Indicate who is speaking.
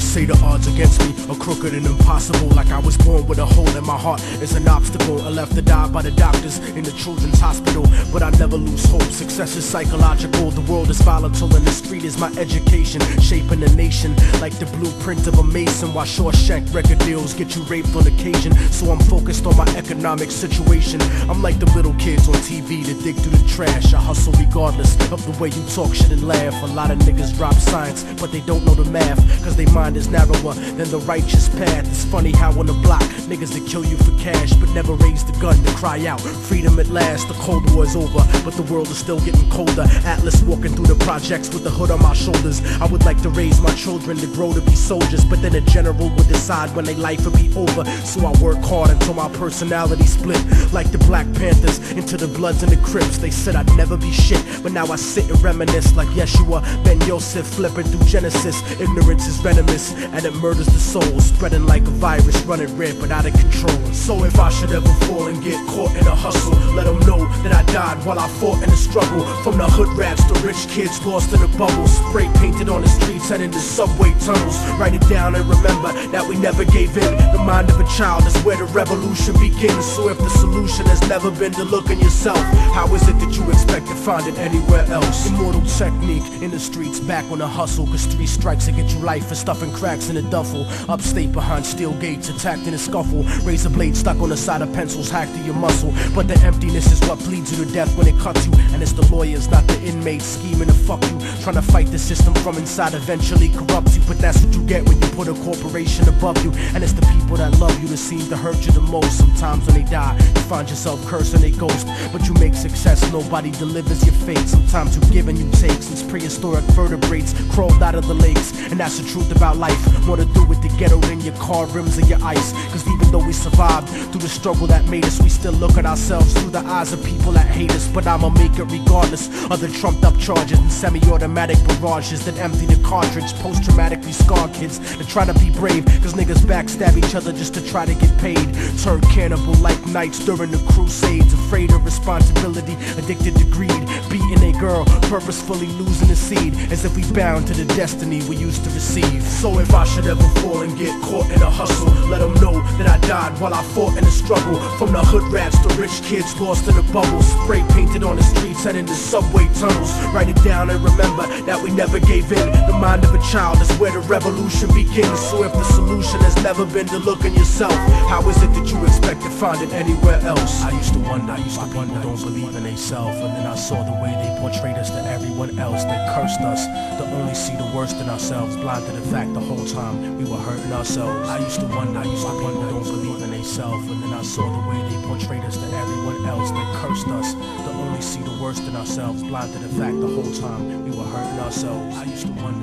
Speaker 1: say the odds against me are crooked and impossible, like I was born with a hole in my heart is an obstacle. I left to die by the doctors in the children's hospital, but I never lose hope. Success is psychological, the world is volatile, and the street is my education, shaping the nation like the blueprint of a mason. While Shawshank record deals get you raped on occasion, so I'm focused on my economic situation. I'm like the little kids on TV that dig through the trash. I hustle regardless of the way you talk shit and laugh. A lot of niggas drop science, but they don't know the math, cause they mind is narrower than the righteous path. It's funny how on the block, niggas that kill you for cash, but never raise the gun to cry out freedom at last. The Cold War is over, but the world is still getting colder. Atlas walking through the projects with the hood on my shoulders. I would like to raise my children to grow to be soldiers, but then a general would decide when their life would be over. So I work hard until my personality split, like the Black Panthers into the Bloods and the Crips. They said I'd never be shit, but now I sit and reminisce like Yeshua Ben Yosef flipping through Genesis. Ignorance is venomous and it murders the soul, spreading like a virus, running rampant out of control. So if I should ever fall and get caught in a hustle, let them know that I died while I fought in the struggle. From the hood rats to rich kids lost in the bubbles, spray painted on the streets and in the subway tunnels. Write it down and remember that we never gave in. The mind of a child is where the revolution begins. So if the solution has never been to look in yourself, how is it that you expect to find it anywhere else? Immortal technique in the streets, back on the hustle, cause 3 strikes to get you life for stuffing cracks in a duffel. Upstate behind steel gates, attacked in a scuffle. Razor blade stuck on the side of pencils, hacked to your muscle. But the emptiness is what bleeds you to death when it cuts you. And it's the lawyers, not the inmates, scheming to fuck you. Trying to fight the system from inside eventually corrupts you. But that's what you get when you put a corporation above you. And it's the people that love you that seem to hurt you the most. Sometimes when they die, you find yourself cursing a ghost. But you make success, nobody delivers your fate. Sometimes you give and you take, since prehistoric vertebrates crawled out of the lakes. And that's the truth about life. More to do with the ghetto than your car rims or your ice. Cause even though we survived through the struggle that made us, we still look at ourselves through the eyes of people that hate us. But I'ma make it regardless of the trumped up charges and semi-automatic barrages that empty the cartridge. Post-traumatically scarred kids that try to be brave, cause niggas backstab each other just to try to get paid. Turn cannibal like knights during the crusades, afraid of responsibility, addicted to greed, beating a girl, purposefully losing the seed, as if we bound to the destiny we used to receive. So if I should ever fall and get caught in a hustle, let them know that I died while I fought in the struggle. From the hood rats to rich kids lost in the bubbles, spray painted on the streets and in the subway tunnels. Write it down and remember that we never gave in. The mind of a child is where the revolution begins. So if the solution has never been to look in yourself, how is it that you expect to find it anywhere else? I used to wonder why people don't believe in themselves, and then I saw the way they portrayed us to everyone else. They cursed us to only see the worst in ourselves, blind to the fact the whole time we were hurting ourselves. I used to wonder why people don't believe in themselves, and then I saw the way they portrayed us to everyone else. They cursed us to only see the worst in ourselves, blind to the fact the whole time we were hurting ourselves. I used to wonder